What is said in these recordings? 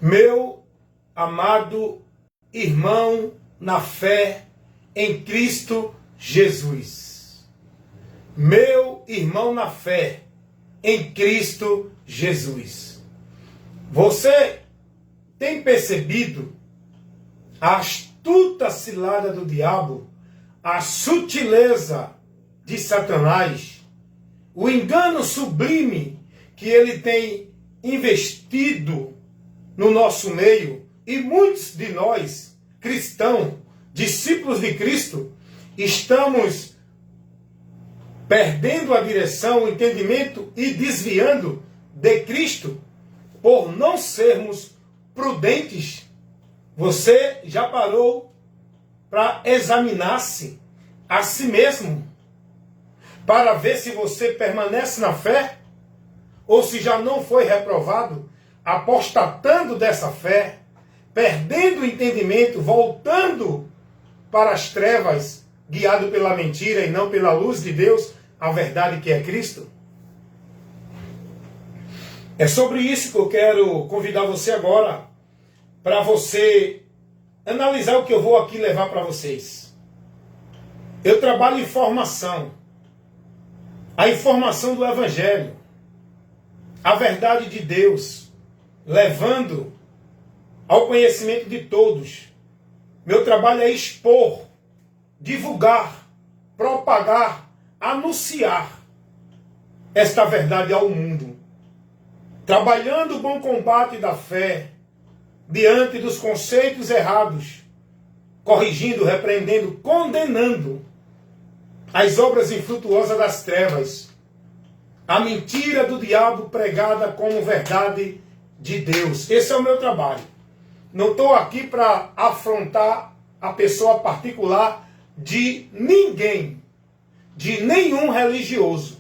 Meu amado irmão na fé em Cristo Jesus. Meu irmão na fé em Cristo Jesus. Você tem percebido a astuta cilada do diabo, a sutileza de Satanás, o engano sublime que ele tem investido no nosso meio, e muitos de nós, cristãos, discípulos de Cristo, estamos perdendo a direção, o entendimento e desviando de Cristo por não sermos prudentes. Você já parou para examinar-se a si mesmo, para ver se você permanece na fé, ou se já não foi reprovado, apostatando dessa fé, perdendo o entendimento, voltando para as trevas, guiado pela mentira e não pela luz de Deus, a verdade que é Cristo? É sobre isso que eu quero convidar você agora, para você analisar o que eu vou aqui levar para vocês. Eu trabalho em formação, a informação do Evangelho, a verdade de Deus, levando ao conhecimento de todos. Meu trabalho é expor, divulgar, propagar, anunciar esta verdade ao mundo. Trabalhando o bom combate da fé, diante dos conceitos errados, corrigindo, repreendendo, condenando as obras infrutuosas das trevas, a mentira do diabo pregada como verdade de Deus. Esse é o meu trabalho. Não estou aqui para afrontar a pessoa particular de ninguém, de nenhum religioso.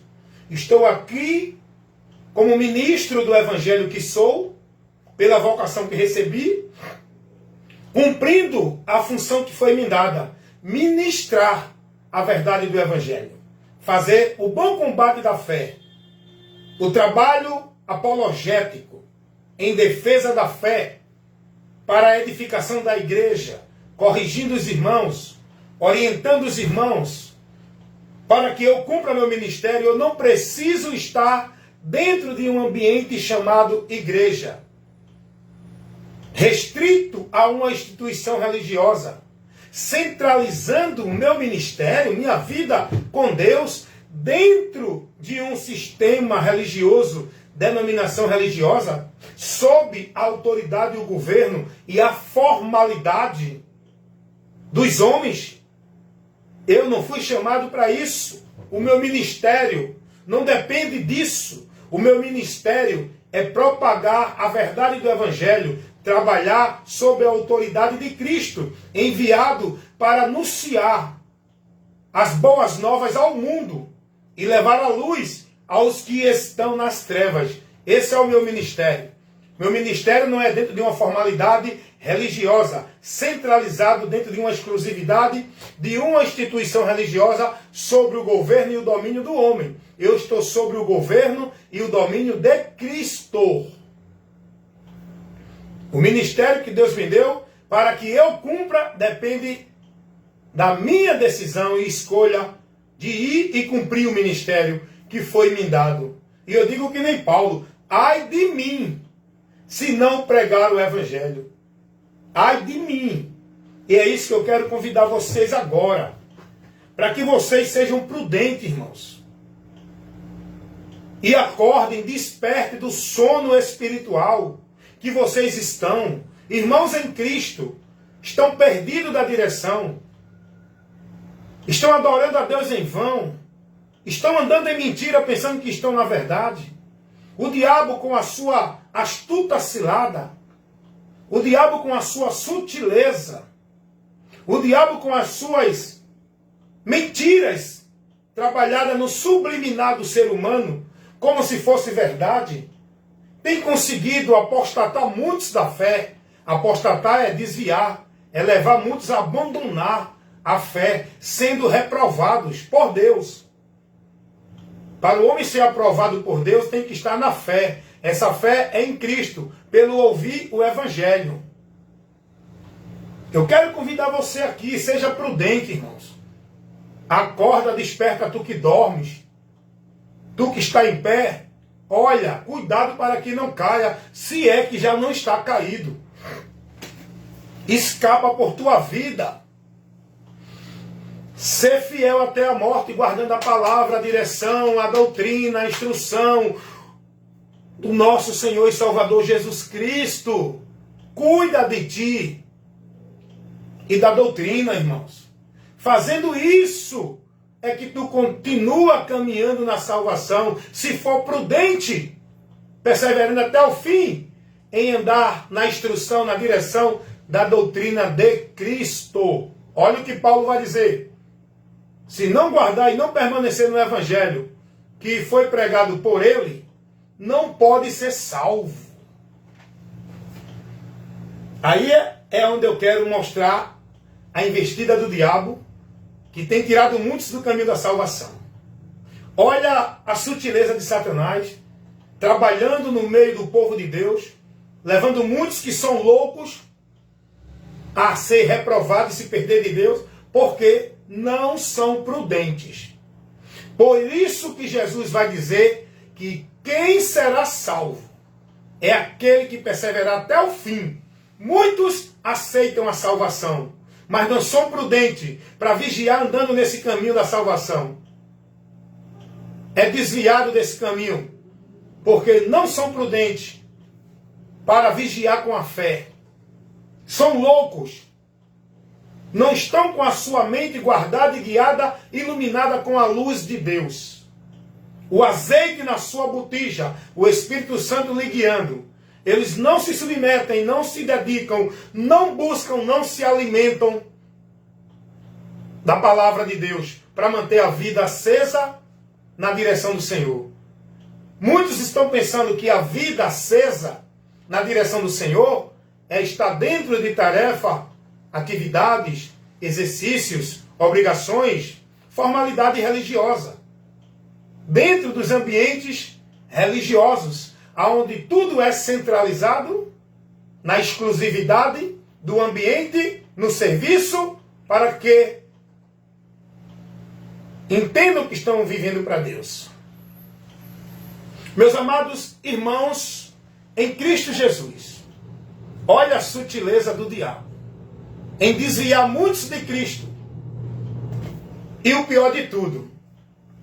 Estou aqui como ministro do Evangelho que sou, pela vocação que recebi, cumprindo a função que foi me dada, ministrar a verdade do Evangelho, fazer o bom combate da fé, o trabalho apologético em defesa da fé, para a edificação da igreja, corrigindo os irmãos, orientando os irmãos, para que eu cumpra meu ministério. Eu não preciso estar dentro de um ambiente chamado igreja, restrito a uma instituição religiosa, centralizando o meu ministério, minha vida com Deus, dentro de um sistema religioso, denominação religiosa, sob a autoridade e o governo e a formalidade dos homens. Eu não fui chamado para isso. O meu ministério não depende disso. O meu ministério é propagar a verdade do Evangelho, trabalhar sob a autoridade de Cristo, enviado para anunciar as boas novas ao mundo e levar a luz aos que estão nas trevas. Esse é o meu ministério. Meu ministério não é dentro de uma formalidade religiosa, centralizado dentro de uma exclusividade de uma instituição religiosa sobre o governo e o domínio do homem. Eu estou sobre o governo e o domínio de Cristo. O ministério que Deus me deu para que eu cumpra depende da minha decisão e escolha de ir e cumprir o ministério que foi me dado. E eu digo que nem Paulo: ai de mim, se não pregar o Evangelho. Ai de mim. E é isso que eu quero convidar vocês agora, para que vocês sejam prudentes, irmãos, e acordem, despertem do sono espiritual que vocês estão. Irmãos em Cristo estão perdidos da direção, estão adorando a Deus em vão, estão andando em mentira pensando que estão na verdade. O diabo com a sua astuta cilada, o diabo com a sua sutileza, o diabo com as suas mentiras trabalhadas no subliminar do ser humano, como se fosse verdade, tem conseguido apostatar muitos da fé. Apostatar é desviar, é levar muitos a abandonar a fé, sendo reprovados por Deus. Para o homem ser aprovado por Deus, tem que estar na fé, Essa fé é em Cristo, pelo ouvir o Evangelho. Eu quero convidar você aqui, seja prudente, irmãos. Acorda, desperta tu que dormes. Tu que está em pé, olha, cuidado para que não caia, se é que já não está caído. Escapa por tua vida. Ser fiel até a morte, guardando a palavra, a direção, a doutrina, a instrução do nosso Senhor e Salvador Jesus Cristo. Cuida de ti e da doutrina, irmãos. Fazendo isso, é que tu continua caminhando na salvação, se for prudente, perseverando até o fim, em andar na instrução, na direção da doutrina de Cristo. Olha o que Paulo vai dizer. Se não guardar e não permanecer no Evangelho que foi pregado por ele, não pode ser salvo. Aí é onde eu quero mostrar a investida do diabo, que tem tirado muitos do caminho da salvação. Olha a sutileza de Satanás, trabalhando no meio do povo de Deus, levando muitos que são loucos a ser reprovados e se perder de Deus, porque não são prudentes. Por isso que Jesus vai dizer que quem será salvo é aquele que perseverar até o fim. Muitos aceitam a salvação, mas não são prudentes para vigiar andando nesse caminho da salvação. É desviado desse caminho, porque não são prudentes para vigiar com a fé. São loucos. Não estão com a sua mente guardada e guiada, iluminada com a luz de Deus. O azeite na sua botija, o Espírito Santo lhe guiando. Eles não se submetem, não se dedicam, não buscam, não se alimentam da palavra de Deus para manter a vida acesa na direção do Senhor. Muitos estão pensando que a vida acesa na direção do Senhor é estar dentro de tarefa, atividades, exercícios, obrigações, formalidade religiosa. Dentro dos ambientes religiosos, onde tudo é centralizado na exclusividade do ambiente, no serviço, para que entendam que estão vivendo para Deus. Meus amados irmãos, em Cristo Jesus, olha a sutileza do diabo em desviar muitos de Cristo. E o pior de tudo,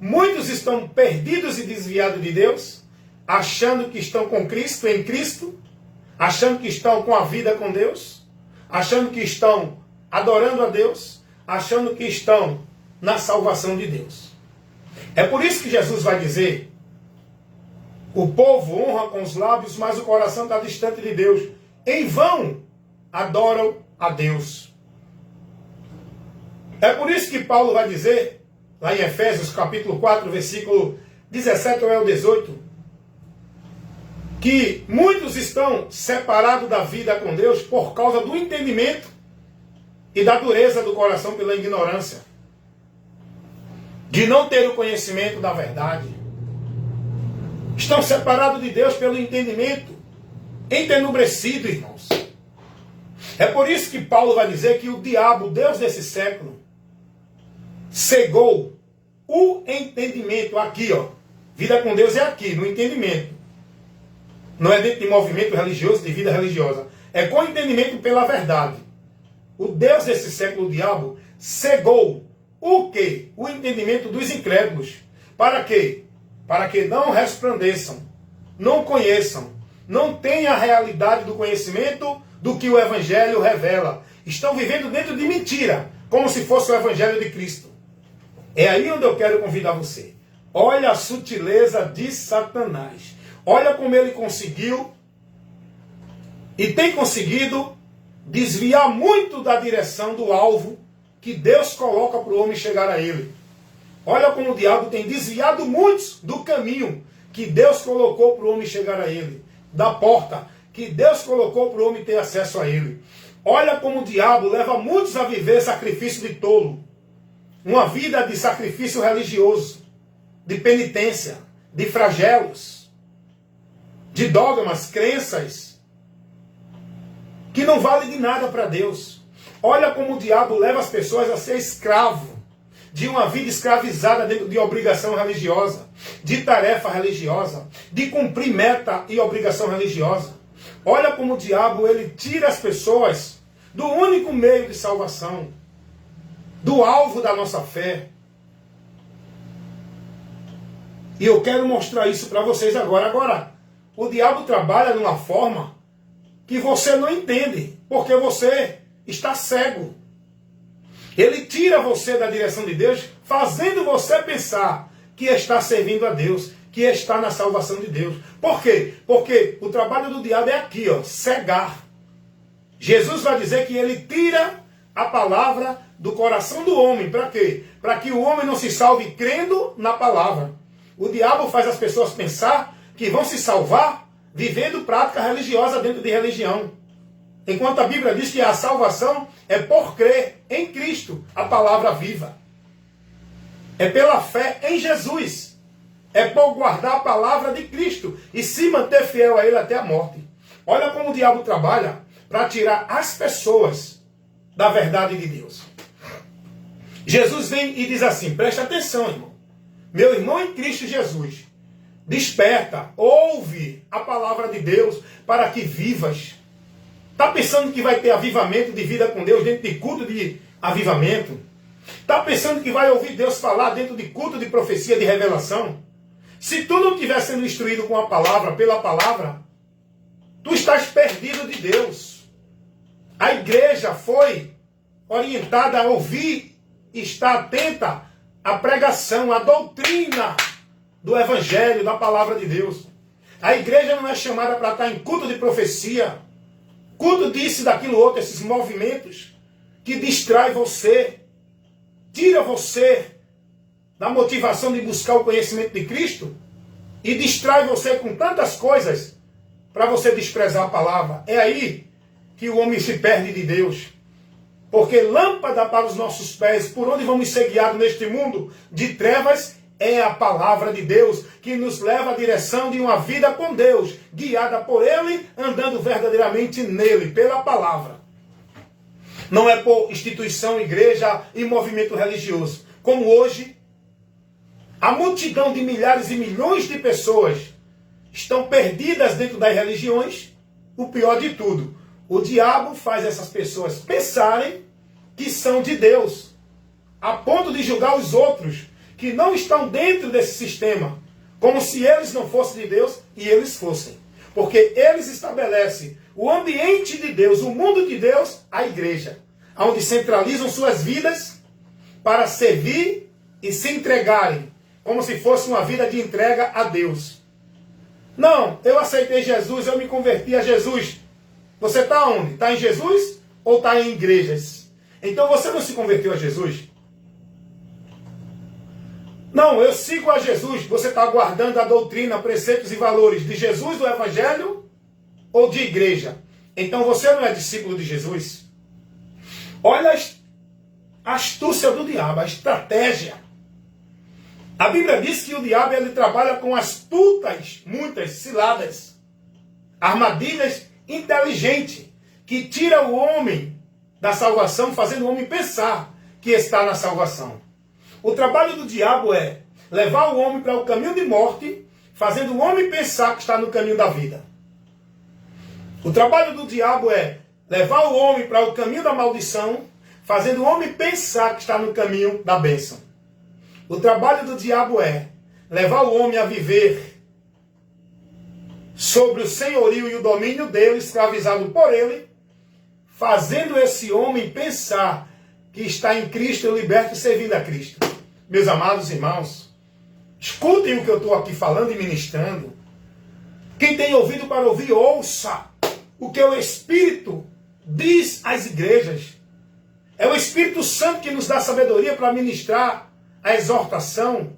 muitos estão perdidos e desviados de Deus, achando que estão com Cristo, em Cristo, achando que estão com a vida com Deus, achando que estão adorando a Deus, achando que estão na salvação de Deus. É por isso que Jesus vai dizer: o povo honra com os lábios, mas o coração está distante de Deus. Em vão adoram a Deus. É por isso que Paulo vai dizer, lá em Efésios capítulo 4, versículo 17 ao 18, que muitos estão separados da vida com Deus por causa do entendimento e da dureza do coração pela ignorância, de não ter o conhecimento da verdade. Estão separados de Deus pelo entendimento, entenebrecido, irmãos. É por isso que Paulo vai dizer que o diabo, o Deus desse século, cegou o entendimento aqui, ó. Vida com Deus é aqui, no entendimento. Não é dentro de movimento religioso, de vida religiosa. É com entendimento pela verdade. O Deus desse século, o diabo, cegou o quê? O entendimento dos incrédulos. Para quê? Para que não resplandeçam, não conheçam, não tenham a realidade do conhecimento do que o Evangelho revela. Estão vivendo dentro de mentira, como se fosse o Evangelho de Cristo. É aí onde eu quero convidar você. Olha a sutileza de Satanás. Olha como ele conseguiu e tem conseguido desviar muito da direção do alvo que Deus coloca para o homem chegar a ele. Olha como o diabo tem desviado muitos do caminho que Deus colocou para o homem chegar a ele. Da porta que Deus colocou para o homem ter acesso a ele. Olha como o diabo leva muitos a viver sacrifício de tolo. Uma vida de sacrifício religioso, de penitência, de flagelos. de dogmas, crenças, que não valem de nada para Deus. Olha como o diabo leva as pessoas a ser escravo de uma vida escravizada dentro de obrigação religiosa, de tarefa religiosa, de cumprir meta e obrigação religiosa. Olha como o diabo ele tira as pessoas do único meio de salvação, do alvo da nossa fé. E eu quero mostrar isso para vocês agora. Agora, o diabo trabalha numa forma que você não entende, porque você está cego. Ele tira você da direção de Deus, fazendo você pensar que está servindo a Deus, que está na salvação de Deus. Por quê? Porque o trabalho do diabo é aqui, ó, cegar. Jesus vai dizer que ele tira a palavra do coração do homem. Para quê? Para que o homem não se salve crendo na palavra. O diabo faz as pessoas pensar que vão se salvar vivendo prática religiosa dentro de religião. Enquanto a Bíblia diz que a salvação é por crer em Cristo, a palavra viva. É pela fé em Jesus. É por guardar a palavra de Cristo e se manter fiel a Ele até a morte. Olha como o diabo trabalha para tirar as pessoas da verdade de Deus. Jesus vem e diz assim, presta atenção, irmão. Meu irmão em Cristo Jesus, desperta, ouve a palavra de Deus para que vivas. Está pensando que vai ter avivamento de vida com Deus dentro de culto de avivamento? Está pensando que vai ouvir Deus falar dentro de culto de profecia, de revelação? Se tu não estiver sendo instruído com a palavra, pela palavra, tu estás perdido de Deus. A igreja foi orientada a ouvir e estar atenta à pregação, à doutrina do Evangelho, da palavra de Deus. A igreja não é chamada para estar em culto de profecia, culto disso, daquilo outro, esses movimentos que distrai você, tira você da motivação de buscar o conhecimento de Cristo e distrai você com tantas coisas para você desprezar a palavra. É aí que o homem se perde de Deus. Porque lâmpada para os nossos pés, por onde vamos ser guiados neste mundo de trevas, é a palavra de Deus, que nos leva à direção de uma vida com Deus, guiada por Ele, andando verdadeiramente nele, pela palavra. Não é por instituição, igreja e movimento religioso. Como hoje, a multidão de milhares e milhões de pessoas estão perdidas dentro das religiões. O pior de tudo, o diabo faz essas pessoas pensarem que são de Deus, a ponto de julgar os outros que não estão dentro desse sistema, como se eles não fossem de Deus e eles fossem. Porque eles estabelecem o ambiente de Deus, o mundo de Deus, a igreja, onde centralizam suas vidas para servir e se entregarem, como se fosse uma vida de entrega a Deus. Não, eu aceitei Jesus, eu me converti a Jesus. Você está onde? Está em Jesus ou está em igrejas? Então você não se converteu a Jesus? Não, eu sigo a Jesus. Você está guardando a doutrina, preceitos e valores de Jesus, do Evangelho ou de igreja? Então você não é discípulo de Jesus? Olha a astúcia do diabo, a estratégia. A Bíblia diz que o diabo ele trabalha com astutas, muitas ciladas, armadilhas inteligentes, que tira o homem da salvação, fazendo o homem pensar que está na salvação. O trabalho do diabo é levar o homem para o caminho de morte, fazendo o homem pensar que está no caminho da vida. O trabalho do diabo é levar o homem para o caminho da maldição, fazendo o homem pensar que está no caminho da bênção. O trabalho do diabo é levar o homem a viver sobre o senhorio e o domínio dele, escravizado por ele, fazendo esse homem pensar que está em Cristo, liberto e servindo a Cristo. Meus amados irmãos, escutem o que eu estou aqui falando e ministrando. Quem tem ouvido para ouvir, ouça o que o Espírito diz às igrejas. É o Espírito Santo que nos dá sabedoria para ministrar a exortação,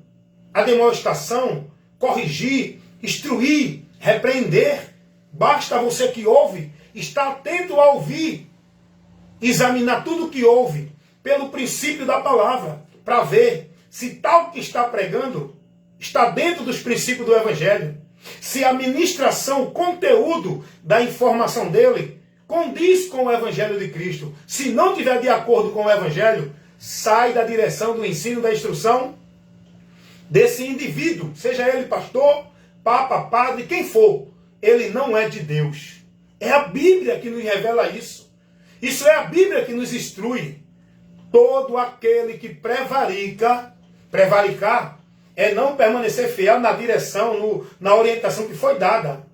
a demonstração, corrigir, instruir, repreender. Basta você que ouve estar atento a ouvir, examinar tudo o que ouve pelo princípio da palavra, para ver se tal que está pregando está dentro dos princípios do Evangelho. Se a ministração, o conteúdo da informação dele condiz com o Evangelho de Cristo. Se não estiver de acordo com o Evangelho, sai da direção do ensino, da instrução desse indivíduo, seja ele pastor, papa, padre, quem for. Ele não é de Deus. É a Bíblia que nos revela isso. Isso é a Bíblia que nos instrui. Todo aquele que prevaricar, é não permanecer fiel na direção, na orientação que foi dada.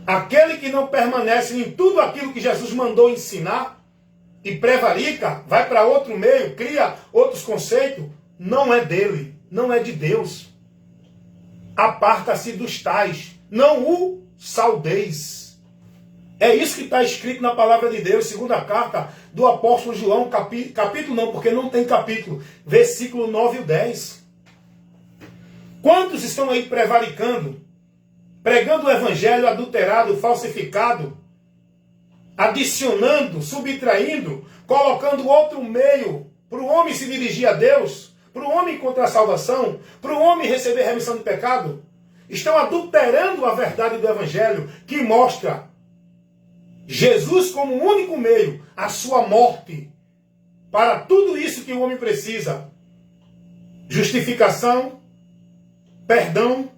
Aquele que não permanece em tudo aquilo que Jesus mandou ensinar e prevarica, vai para outro meio, cria outros conceitos, não é dele, não é de Deus. Aparta-se dos tais, não o saudeis. É isso que está escrito na palavra de Deus, segunda carta do apóstolo João, capítulo não, porque não tem capítulo, versículo 9 e 10. Quantos estão aí prevaricando, pregando o evangelho adulterado, falsificado, adicionando, subtraindo, colocando outro meio para o homem se dirigir a Deus, para o homem encontrar salvação, para o homem receber remissão de pecado? Estão adulterando a verdade do evangelho, que mostra Jesus como o único meio, a sua morte, para tudo isso que o homem precisa: justificação, perdão,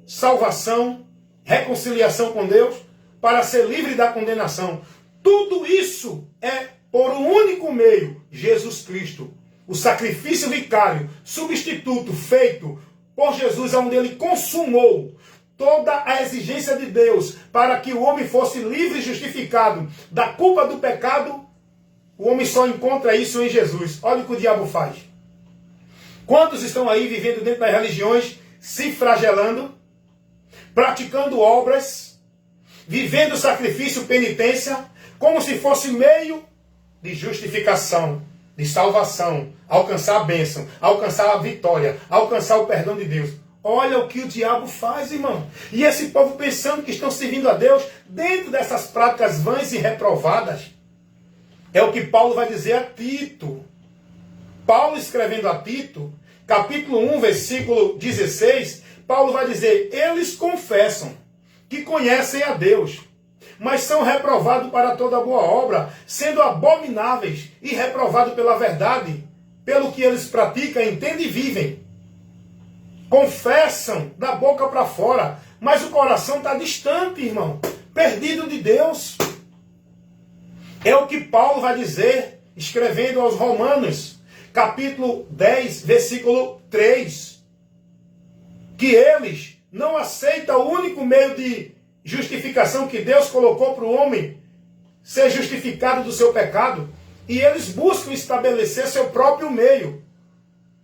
salvação, reconciliação com Deus, para ser livre da condenação. Tudo isso é por um único meio, Jesus Cristo. O sacrifício vicário, substituto, feito por Jesus, onde ele consumou toda a exigência de Deus para que o homem fosse livre e justificado da culpa do pecado. O homem só encontra isso em Jesus. Olha o que o diabo faz. Quantos estão aí vivendo dentro das religiões, se flagelando, praticando obras, vivendo sacrifício, penitência, como se fosse meio de justificação, de salvação, alcançar a bênção, alcançar a vitória, alcançar o perdão de Deus. Olha o que o diabo faz, irmão. E esse povo pensando que estão servindo a Deus dentro dessas práticas vãs e reprovadas. É o que Paulo vai dizer a Tito. Paulo escrevendo a Tito, capítulo 1, versículo 16, Paulo vai dizer: eles confessam que conhecem a Deus, mas são reprovados para toda boa obra, sendo abomináveis e reprovados pela verdade, pelo que eles praticam, entendem e vivem. Confessam da boca para fora, mas o coração está distante, irmão, perdido de Deus. É o que Paulo vai dizer, escrevendo aos Romanos, capítulo 10, versículo 3. Que eles não aceitam o único meio de justificação que Deus colocou para o homem ser justificado do seu pecado, e eles buscam estabelecer seu próprio meio,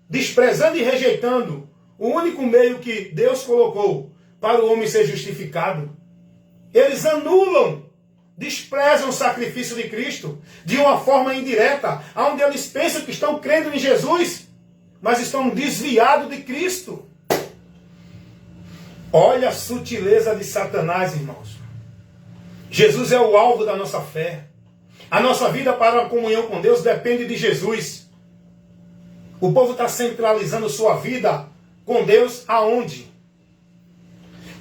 desprezando e rejeitando o único meio que Deus colocou para o homem ser justificado. Eles anulam, desprezam o sacrifício de Cristo de uma forma indireta, onde eles pensam que estão crendo em Jesus, mas estão desviados de Cristo. Olha a sutileza de Satanás, irmãos. Jesus é o alvo da nossa fé. A nossa vida para a comunhão com Deus depende de Jesus. O povo está centralizando sua vida com Deus aonde?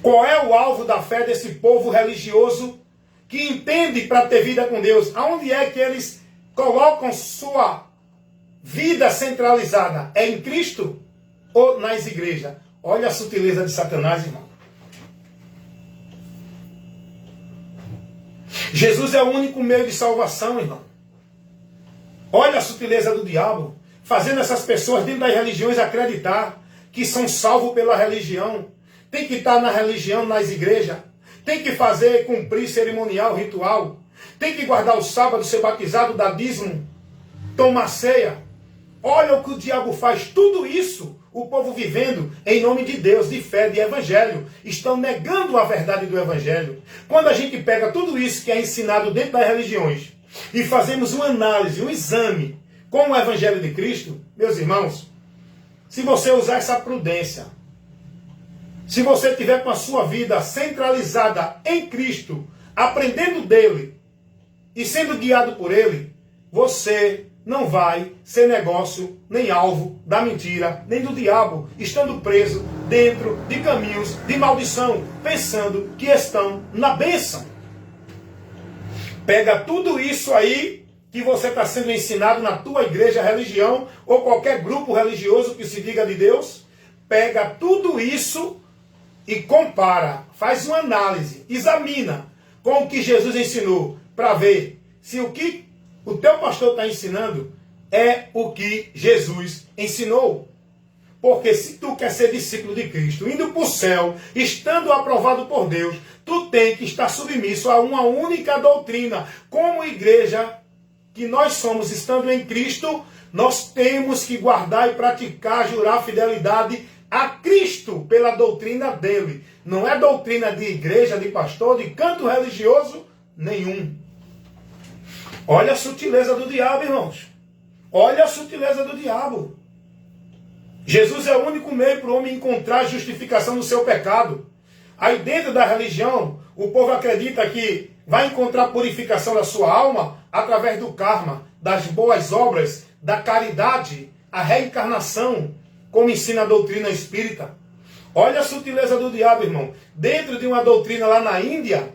Qual é o alvo da fé desse povo religioso que entende para ter vida com Deus? Aonde é que eles colocam sua vida centralizada? É em Cristo ou nas igrejas? Olha a sutileza de Satanás, irmão. Jesus é o único meio de salvação, irmão. Olha a sutileza do diabo, fazendo essas pessoas dentro das religiões acreditar que são salvos pela religião. Tem que estar na religião, nas igrejas. Tem que fazer, cumprir cerimonial, ritual. Tem que guardar o sábado, ser batizado, dar dízimo, tomar ceia. Olha o que o diabo faz. Tudo isso, o povo vivendo em nome de Deus, de fé, de evangelho. Estão negando a verdade do evangelho. Quando a gente pega tudo isso que é ensinado dentro das religiões e fazemos uma análise, um exame com o evangelho de Cristo, meus irmãos, se você usar essa prudência, se você tiver com a sua vida centralizada em Cristo, aprendendo dele e sendo guiado por ele, você não vai ser negócio nem alvo da mentira, nem do diabo, estando preso dentro de caminhos de maldição, pensando que estão na bênção. Pega tudo isso aí que você está sendo ensinado na tua igreja, religião, ou qualquer grupo religioso que se diga de Deus, pega tudo isso e compara, faz uma análise, examina com o que Jesus ensinou, para ver se o que o teu pastor está ensinando é o que Jesus ensinou. Porque se tu quer ser discípulo de Cristo, indo para o céu, estando aprovado por Deus, tu tem que estar submisso a uma única doutrina. Como igreja que nós somos, estando em Cristo, nós temos que guardar e praticar, jurar fidelidade a Cristo pela doutrina dele. Não é doutrina de igreja, de pastor, de canto religioso nenhum. Olha a sutileza do diabo, irmãos. Olha a sutileza do diabo. Jesus é o único meio para o homem encontrar justificação do seu pecado. Aí dentro da religião, o povo acredita que vai encontrar purificação da sua alma através do karma, das boas obras, da caridade, a reencarnação, como ensina a doutrina espírita. Olha a sutileza do diabo, irmão. Dentro de uma doutrina lá na Índia,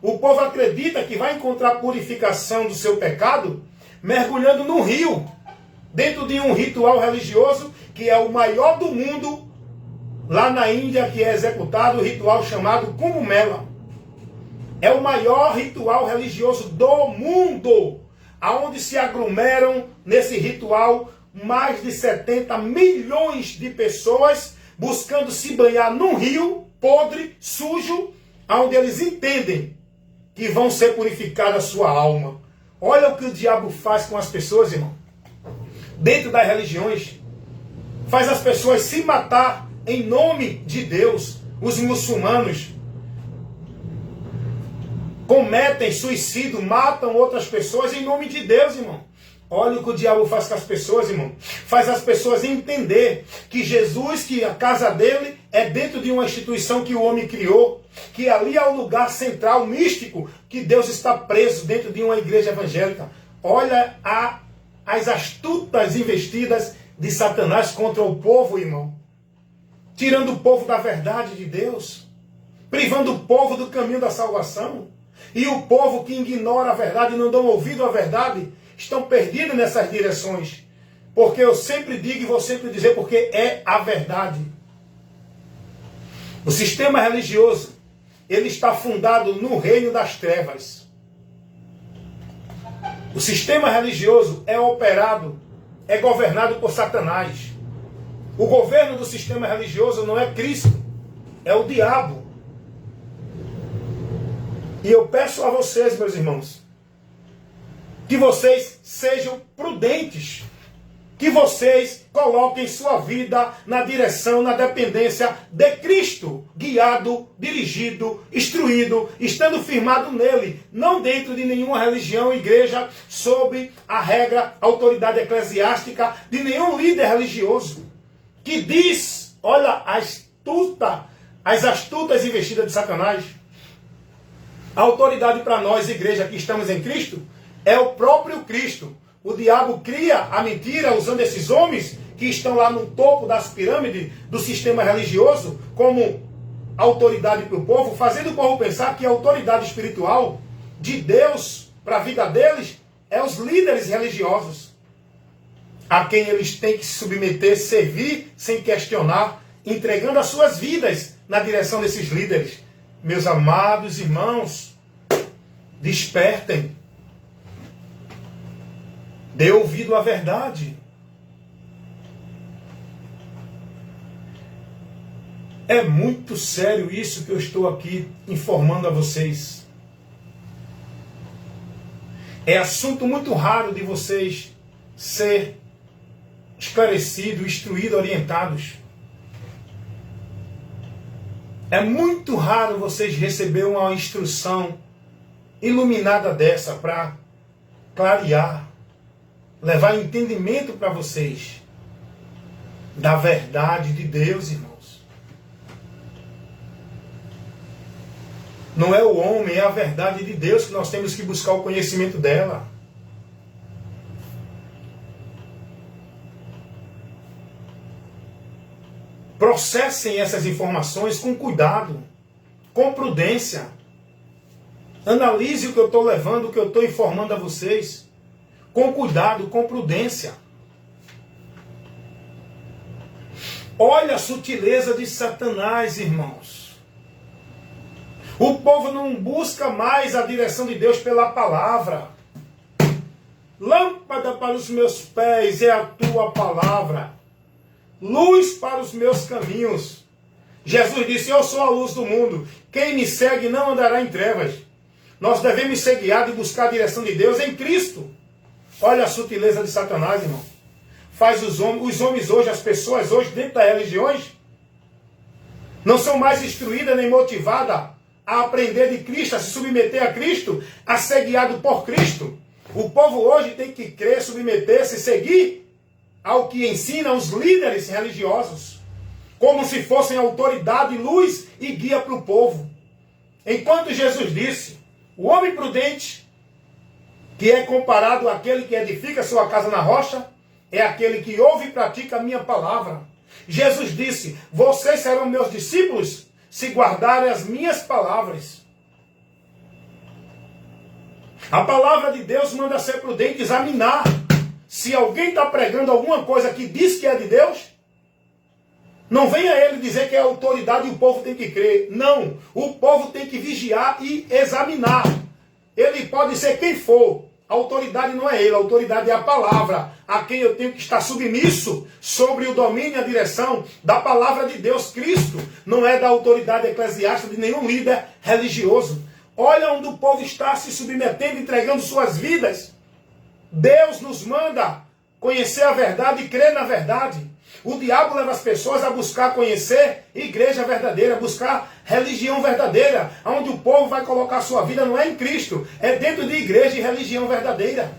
o povo acredita que vai encontrar purificação do seu pecado mergulhando no rio, dentro de um ritual religioso que é o maior do mundo, lá na Índia, que é executado, o ritual chamado Kumbh Mela. É o maior ritual religioso do mundo, aonde se aglomeram nesse ritual mais de 70 milhões de pessoas buscando se banhar num rio podre, sujo, onde eles entendem que vão ser purificadas a sua alma. Olha o que o diabo faz com as pessoas, irmão. Dentro das religiões, faz as pessoas se matar em nome de Deus. Os muçulmanos cometem suicídio, matam outras pessoas em nome de Deus, irmão. Olha o que o diabo faz com as pessoas, irmão. Faz as pessoas entender que Jesus, que a casa dele é dentro de uma instituição que o homem criou, que ali é o lugar central, místico, que Deus está preso dentro de uma igreja evangélica. Olha as astutas investidas de Satanás contra o povo, irmão. Tirando o povo da verdade de Deus, privando o povo do caminho da salvação. E o povo que ignora a verdade e não dão ouvido à verdade, estão perdidos nessas direções. Porque eu sempre digo e vou sempre dizer, porque é a verdade. O sistema religioso, ele está fundado no reino das trevas. O sistema religioso é operado, é governado por Satanás. O governo do sistema religioso não é Cristo, é o diabo. E eu peço a vocês, meus irmãos, que vocês sejam prudentes, que vocês coloquem sua vida na direção, na dependência de Cristo, guiado, dirigido, instruído, estando firmado nele, não dentro de nenhuma religião, igreja, sob a regra, autoridade eclesiástica de nenhum líder religioso, que diz, olha as astutas investidas de Satanás. A autoridade para nós, igreja, que estamos em Cristo, é o próprio Cristo. O diabo cria a mentira usando esses homens que estão lá no topo das pirâmides do sistema religioso como autoridade para o povo, fazendo o povo pensar que a autoridade espiritual de Deus para a vida deles é os líderes religiosos, a quem eles têm que se submeter, servir sem questionar, entregando as suas vidas na direção desses líderes. Meus amados irmãos, despertem. Dê ouvido à verdade. É muito sério isso que eu estou aqui informando a vocês. É assunto muito raro de vocês ser esclarecidos, instruídos, orientados. É muito raro vocês receberem uma instrução iluminada dessa para clarear, levar entendimento para vocês da verdade de Deus, irmãos. Não é o homem, é a verdade de Deus que nós temos que buscar o conhecimento dela. Processem essas informações com cuidado, com prudência. Analise o que eu estou levando, o que eu estou informando a vocês. Com cuidado, com prudência. Olha a sutileza de Satanás, irmãos. O povo não busca mais a direção de Deus pela palavra. Lâmpada para os meus pés é a tua palavra. Luz para os meus caminhos. Jesus disse, eu sou a luz do mundo. Quem me segue não andará em trevas. Nós devemos ser guiados e buscar a direção de Deus em Cristo. Olha a sutileza de Satanás, irmão. Faz os homens hoje, as pessoas hoje, dentro das religiões, não são mais instruídas nem motivadas a aprender de Cristo, a se submeter a Cristo, a ser guiado por Cristo. O povo hoje tem que crer, submeter-se, seguir ao que ensinam os líderes religiosos, como se fossem autoridade, luz e guia para o povo. Enquanto Jesus disse, o homem prudente, que é comparado àquele que edifica sua casa na rocha, é aquele que ouve e pratica a minha palavra. Jesus disse, vocês serão meus discípulos se guardarem as minhas palavras. A palavra de Deus manda ser prudente, examinar. Se alguém está pregando alguma coisa que diz que é de Deus, não venha ele dizer que é autoridade e o povo tem que crer. Não, o povo tem que vigiar e examinar. Ele pode ser quem for. A autoridade não é ele, a autoridade é a palavra, a quem eu tenho que estar submisso sobre o domínio e a direção da palavra de Deus, Cristo. Não é da autoridade eclesiástica de nenhum líder religioso. Olha onde o povo está se submetendo, entregando suas vidas. Deus nos manda conhecer a verdade e crer na verdade. O diabo leva as pessoas a buscar conhecer igreja verdadeira, buscar religião verdadeira, onde o povo vai colocar sua vida não é em Cristo, é dentro de igreja e religião verdadeira.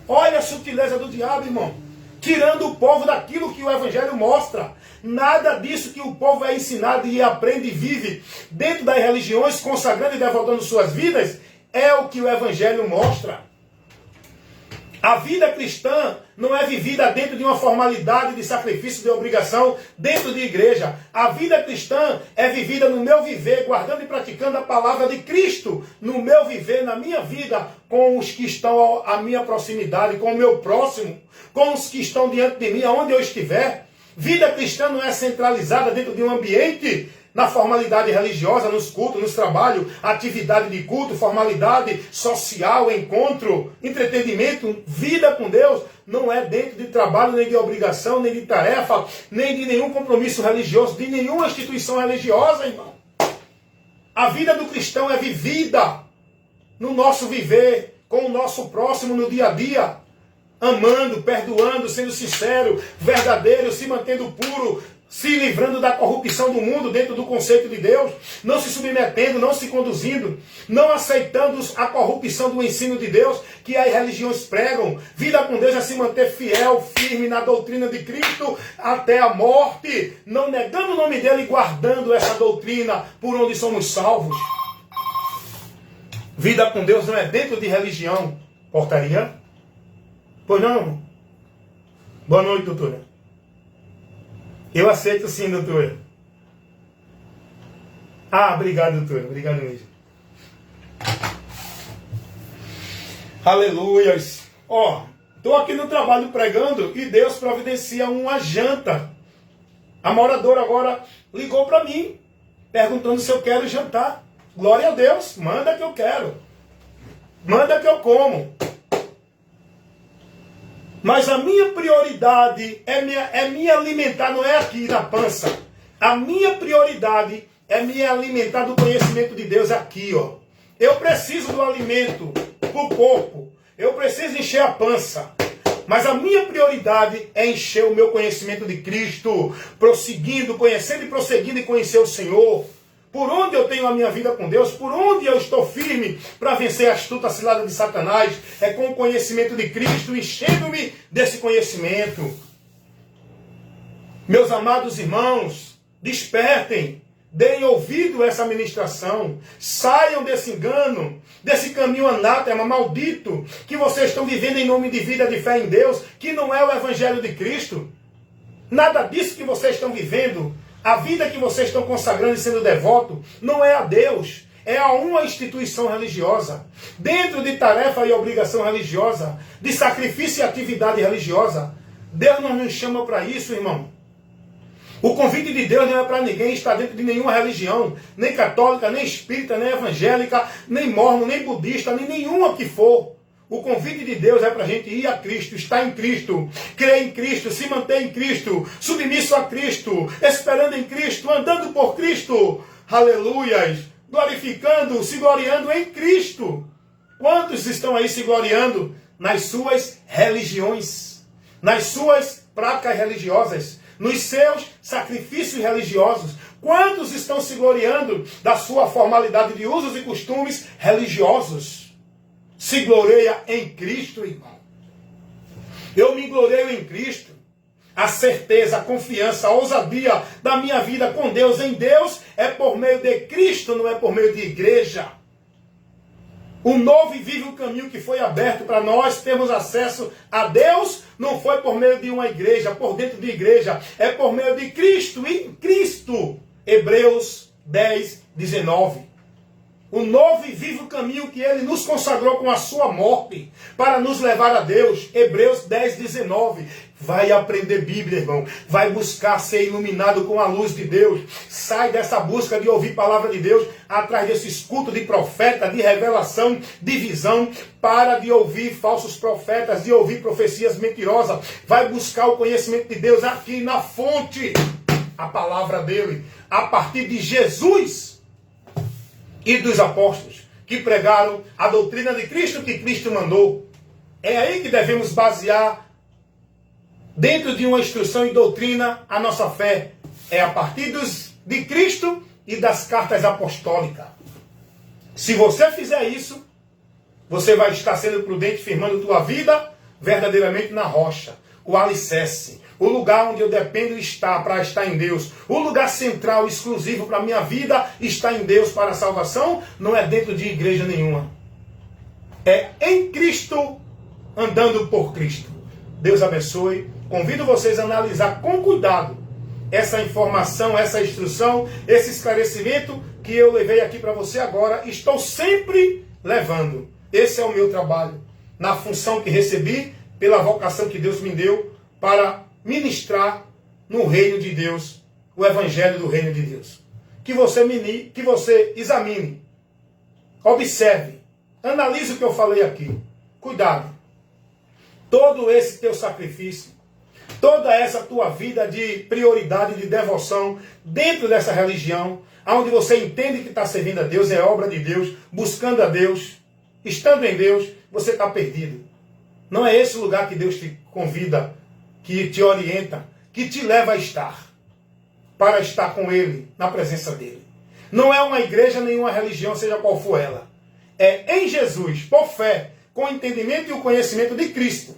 Olha a sutileza do diabo, irmão. Tirando o povo daquilo que o Evangelho mostra. Nada disso que o povo é ensinado e aprende e vive dentro das religiões, consagrando e devotando suas vidas, é o que o Evangelho mostra. A vida cristã não é vivida dentro de uma formalidade de sacrifício, de obrigação, dentro de igreja. A vida cristã é vivida no meu viver, guardando e praticando a palavra de Cristo, no meu viver, na minha vida, com os que estão à minha proximidade, com o meu próximo, com os que estão diante de mim, aonde eu estiver. Vida cristã não é centralizada dentro de um ambiente, na formalidade religiosa, nos cultos, nos trabalhos, atividade de culto, formalidade social, encontro, entretenimento. Vida com Deus não é dentro de trabalho, nem de obrigação, nem de tarefa, nem de nenhum compromisso religioso, de nenhuma instituição religiosa, irmão. A vida do cristão é vivida no nosso viver, com o nosso próximo no dia a dia, amando, perdoando, sendo sincero, verdadeiro, se mantendo puro, se livrando da corrupção do mundo dentro do conceito de Deus, não se submetendo, não se conduzindo, não aceitando a corrupção do ensino de Deus que as religiões pregam. Vida com Deus é se manter fiel, firme na doutrina de Cristo até a morte, não negando o nome dele e guardando essa doutrina por onde somos salvos. Vida com Deus não é dentro de religião. Portaria? Pois não? Boa noite, doutora. Eu aceito sim, doutor. Ah, obrigado, doutor. Obrigado mesmo. Aleluias. Ó, estou aqui no trabalho pregando e Deus providencia uma janta. A moradora agora ligou para mim, perguntando se eu quero jantar. Glória a Deus, manda que eu quero. Manda que eu como. Mas a minha prioridade é me alimentar, não é aqui na pança. A minha prioridade é me alimentar do conhecimento de Deus aqui, ó. Eu preciso do alimento para o corpo. Eu preciso encher a pança. Mas a minha prioridade é encher o meu conhecimento de Cristo, prosseguindo, conhecendo e prosseguindo e conhecer o Senhor. Por onde eu tenho a minha vida com Deus, por onde eu estou firme para vencer a astuta cilada de Satanás, é com o conhecimento de Cristo, enchendo-me desse conhecimento. Meus amados irmãos, despertem, deem ouvido a essa ministração, saiam desse engano, desse caminho anátema, maldito, que vocês estão vivendo em nome de vida, de fé em Deus, que não é o Evangelho de Cristo. Nada disso que vocês estão vivendo A vida que vocês estão consagrando e sendo devoto não é a Deus, é a uma instituição religiosa. Dentro de tarefa e obrigação religiosa, de sacrifício e atividade religiosa, Deus não nos chama para isso, irmão. O convite de Deus não é para ninguém estar dentro de nenhuma religião, nem católica, nem espírita, nem evangélica, nem mormon, nem budista, nem nenhuma que for. O convite de Deus é para a gente ir a Cristo, estar em Cristo, crer em Cristo, se manter em Cristo, submisso a Cristo, esperando em Cristo, andando por Cristo, aleluias, glorificando, se gloriando em Cristo. Quantos estão aí se gloriando nas suas religiões, nas suas práticas religiosas, nos seus sacrifícios religiosos? Quantos estão se gloriando da sua formalidade de usos e costumes religiosos? Se gloreia em Cristo, irmão. Eu me gloreio em Cristo. A certeza, a confiança, a ousadia da minha vida com Deus, em Deus, é por meio de Cristo, não é por meio de igreja. O novo e vivo caminho que foi aberto para nós termos acesso a Deus não foi por meio de uma igreja, por dentro de igreja, é por meio de Cristo, em Cristo. Hebreus 10, 19. O novo e vivo caminho que Ele nos consagrou com a sua morte para nos levar a Deus. Hebreus 10, 19. Vai aprender Bíblia, irmão. Vai buscar ser iluminado com a luz de Deus. Sai dessa busca de ouvir palavra de Deus atrás desse escudo de profeta, de revelação, de visão. Para de ouvir falsos profetas, de ouvir profecias mentirosas. Vai buscar o conhecimento de Deus aqui na fonte. A palavra dele. A partir de Jesus e dos apóstolos que pregaram a doutrina de Cristo que Cristo mandou. É aí que devemos basear, dentro de uma instrução e doutrina, a nossa fé. É a partir de Cristo e das cartas apostólicas. Se você fizer isso, você vai estar sendo prudente, firmando tua vida verdadeiramente na rocha, o alicerce. O lugar onde eu dependo estar para estar em Deus. O lugar central, exclusivo para a minha vida, está em Deus para a salvação. Não é dentro de igreja nenhuma. É em Cristo, andando por Cristo. Deus abençoe. Convido vocês a analisar com cuidado essa informação, essa instrução, esse esclarecimento que eu levei aqui para você agora. Estou sempre levando. Esse é o meu trabalho. Na função que recebi, pela vocação que Deus me deu para ministrar no reino de Deus, o evangelho do reino de Deus. Que você examine, observe, analise o que eu falei aqui. Cuidado. Todo esse teu sacrifício, toda essa tua vida de prioridade, de devoção dentro dessa religião, onde você entende que está servindo a Deus, é obra de Deus, buscando a Deus, estando em Deus, você está perdido. Não é esse lugar que Deus te convida, que te orienta, que te leva a estar, para estar com Ele, na presença dEle. Não é uma igreja, nem uma religião, seja qual for ela. É em Jesus, por fé, com o entendimento e o conhecimento de Cristo.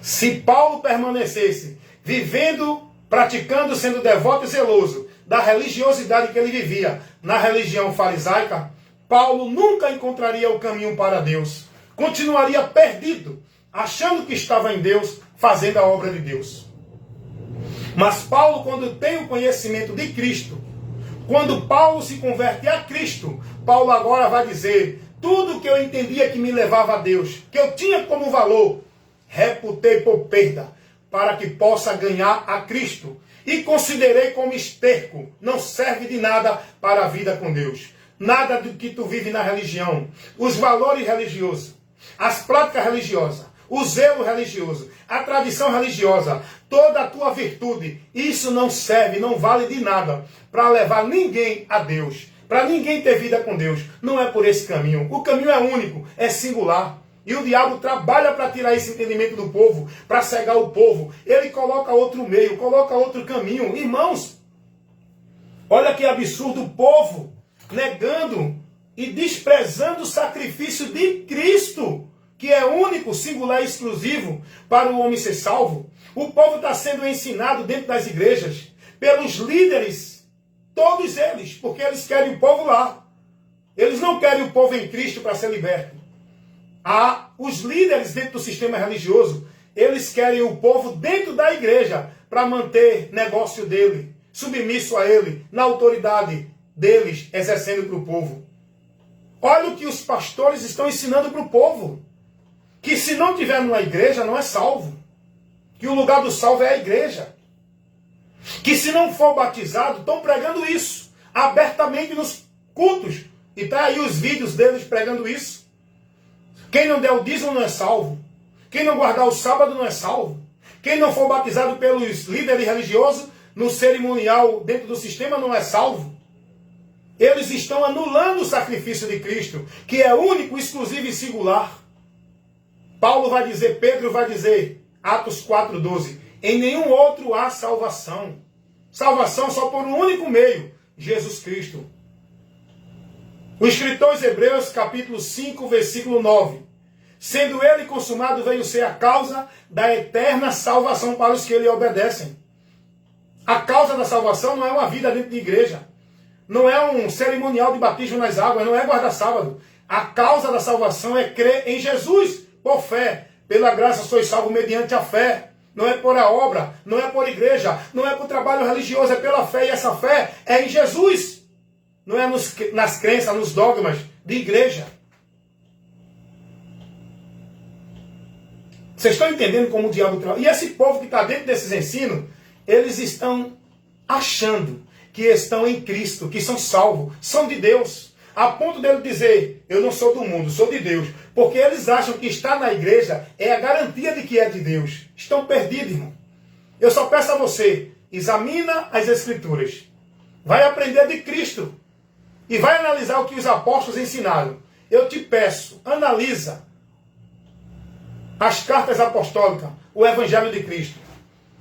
Se Paulo permanecesse vivendo, praticando, sendo devoto e zeloso da religiosidade que ele vivia na religião farisaica, Paulo nunca encontraria o caminho para Deus. Continuaria perdido, achando que estava em Deus, fazendo a obra de Deus. Mas Paulo, quando tem o conhecimento de Cristo, quando Paulo se converte a Cristo, Paulo agora vai dizer: tudo que eu entendia que me levava a Deus, que eu tinha como valor, reputei por perda, para que possa ganhar a Cristo. E considerei como esterco, não serve de nada para a vida com Deus. Nada do que tu vive na religião, os valores religiosos, as práticas religiosas, o zelo religioso, a tradição religiosa, toda a tua virtude, isso não serve, não vale de nada para levar ninguém a Deus, para ninguém ter vida com Deus. Não é por esse caminho. O caminho é único, é singular. E o diabo trabalha para tirar esse entendimento do povo, para cegar o povo. Ele coloca outro meio, coloca outro caminho. Irmãos, olha que absurdo, o povo negando e desprezando o sacrifício de Cristo, que é único, singular e exclusivo para o homem ser salvo. O povo está sendo ensinado dentro das igrejas, pelos líderes, todos eles, porque eles querem o povo lá. Eles não querem o povo em Cristo para ser liberto. Os líderes dentro do sistema religioso, eles querem o povo dentro da igreja para manter negócio dele, submisso a ele, na autoridade deles, exercendo para o povo. Olha o que os pastores estão ensinando para o povo. Que se não tiver numa igreja, não é salvo. Que o lugar do salvo é a igreja. Que se não for batizado, estão pregando isso abertamente nos cultos. E está aí os vídeos deles pregando isso. Quem não der o dízimo não é salvo. Quem não guardar o sábado não é salvo. Quem não for batizado pelos líderes religiosos no cerimonial dentro do sistema não é salvo. Eles estão anulando o sacrifício de Cristo, que é único, exclusivo e singular. Paulo vai dizer, Pedro vai dizer, Atos 4,12, em nenhum outro há salvação. Salvação só por um único meio, Jesus Cristo. O escritor aos Hebreus, capítulo 5, versículo 9. Sendo ele consumado, veio ser a causa da eterna salvação para os que lhe obedecem. A causa da salvação não é uma vida dentro de igreja. Não é um cerimonial de batismo nas águas, não é guardar sábado. A causa da salvação é crer em Jesus, por fé. Pela graça sois salvos mediante a fé. Não é por a obra, não é por igreja, não é por trabalho religioso, é pela fé. E essa fé é em Jesus. Não é nas crenças, nos dogmas de igreja. Vocês estão entendendo como o diabo trabalha? E esse povo que está dentro desses ensinos, eles estão achando que estão em Cristo, que são salvos, são de Deus. A ponto dele dizer, eu não sou do mundo, sou de Deus. Porque eles acham que estar na igreja é a garantia de que é de Deus. Estão perdidos, irmão. Eu só peço a você, examina as Escrituras. Vai aprender de Cristo. E vai analisar o que os apóstolos ensinaram. Eu te peço, analisa as cartas apostólicas, o Evangelho de Cristo.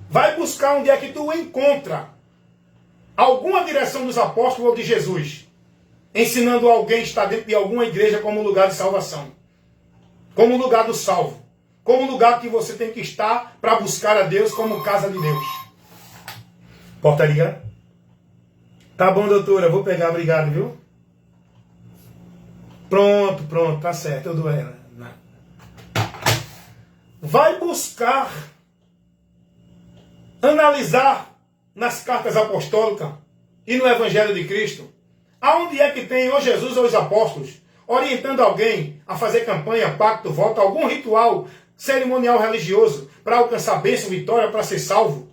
Vai buscar onde é que tu encontra alguma direção dos apóstolos ou de Jesus, ensinando alguém a estar dentro de alguma igreja como lugar de salvação, como lugar do salvo, como lugar que você tem que estar para buscar a Deus como casa de Deus. Portaria? Tá bom, doutora, vou pegar, obrigado, viu? Pronto, tá certo, eu dou ela. Vai buscar, analisar nas cartas apostólicas e no Evangelho de Cristo, aonde é que tem ou Jesus ou os apóstolos orientando alguém a fazer campanha, pacto, voto, algum ritual cerimonial religioso para alcançar bênção, vitória, para ser salvo.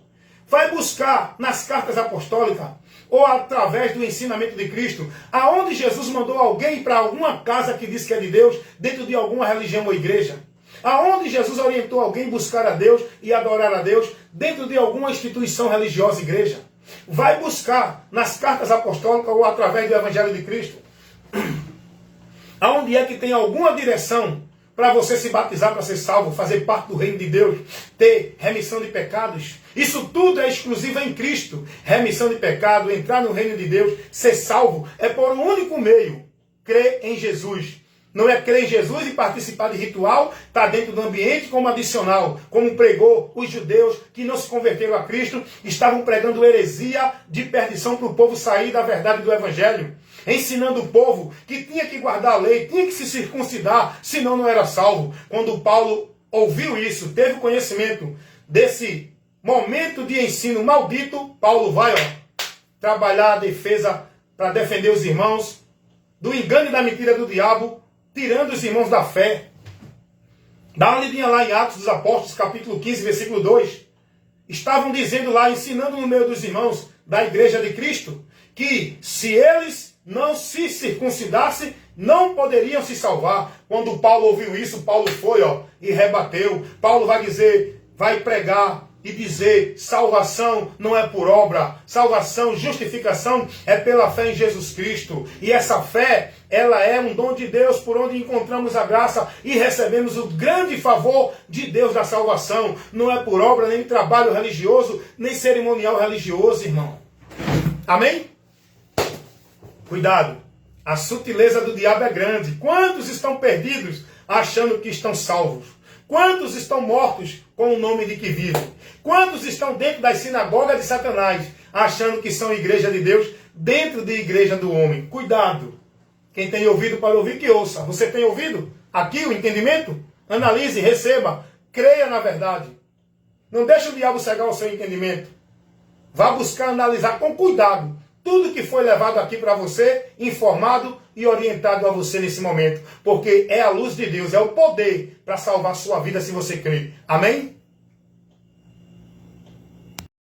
Vai buscar nas cartas apostólicas ou através do ensinamento de Cristo, aonde Jesus mandou alguém para alguma casa que diz que é de Deus, dentro de alguma religião ou igreja. Aonde Jesus orientou alguém a buscar a Deus e adorar a Deus dentro de alguma instituição religiosa, igreja. Vai buscar nas cartas apostólicas ou através do Evangelho de Cristo. Aonde é que tem alguma direção para você se batizar para ser salvo, fazer parte do reino de Deus, ter remissão de pecados. Isso tudo é exclusivo em Cristo. Remissão de pecado, entrar no reino de Deus, ser salvo, é por um único meio, crer em Jesus. Não é crer em Jesus e participar de ritual, está dentro do ambiente como adicional, como pregou os judeus que não se converteram a Cristo, estavam pregando heresia de perdição para o povo sair da verdade do Evangelho, ensinando o povo que tinha que guardar a lei, tinha que se circuncidar, senão não era salvo. Quando Paulo ouviu isso, teve conhecimento desse momento de ensino maldito, Paulo vai trabalhar a defesa para defender os irmãos do engano e da mentira do diabo, tirando os irmãos da fé. Dá uma lidinha lá em Atos dos Apóstolos, capítulo 15, versículo 2. Estavam dizendo lá, ensinando no meio dos irmãos da igreja de Cristo, que se eles não se circuncidassem, não poderiam se salvar. Quando Paulo ouviu isso, Paulo foi e rebateu. Paulo vai dizer, vai pregar e dizer, salvação não é por obra, salvação, justificação é pela fé em Jesus Cristo. E essa fé, ela é um dom de Deus por onde encontramos a graça e recebemos o grande favor de Deus da salvação. Não é por obra, nem trabalho religioso, nem cerimonial religioso, irmão. Amém? Cuidado, a sutileza do diabo é grande. Quantos estão perdidos achando que estão salvos? Quantos estão mortos com o nome de que vivem? Quantos estão dentro das sinagogas de Satanás, achando que são igreja de Deus, dentro de igreja do homem? Cuidado. Quem tem ouvido para ouvir, que ouça. Você tem ouvido aqui o entendimento? Analise, receba, creia na verdade. Não deixe o diabo cegar o seu entendimento. Vá buscar analisar com cuidado tudo que foi levado aqui para você, informado e orientado a você nesse momento. Porque é a luz de Deus, é o poder para salvar sua vida se você crer. Amém?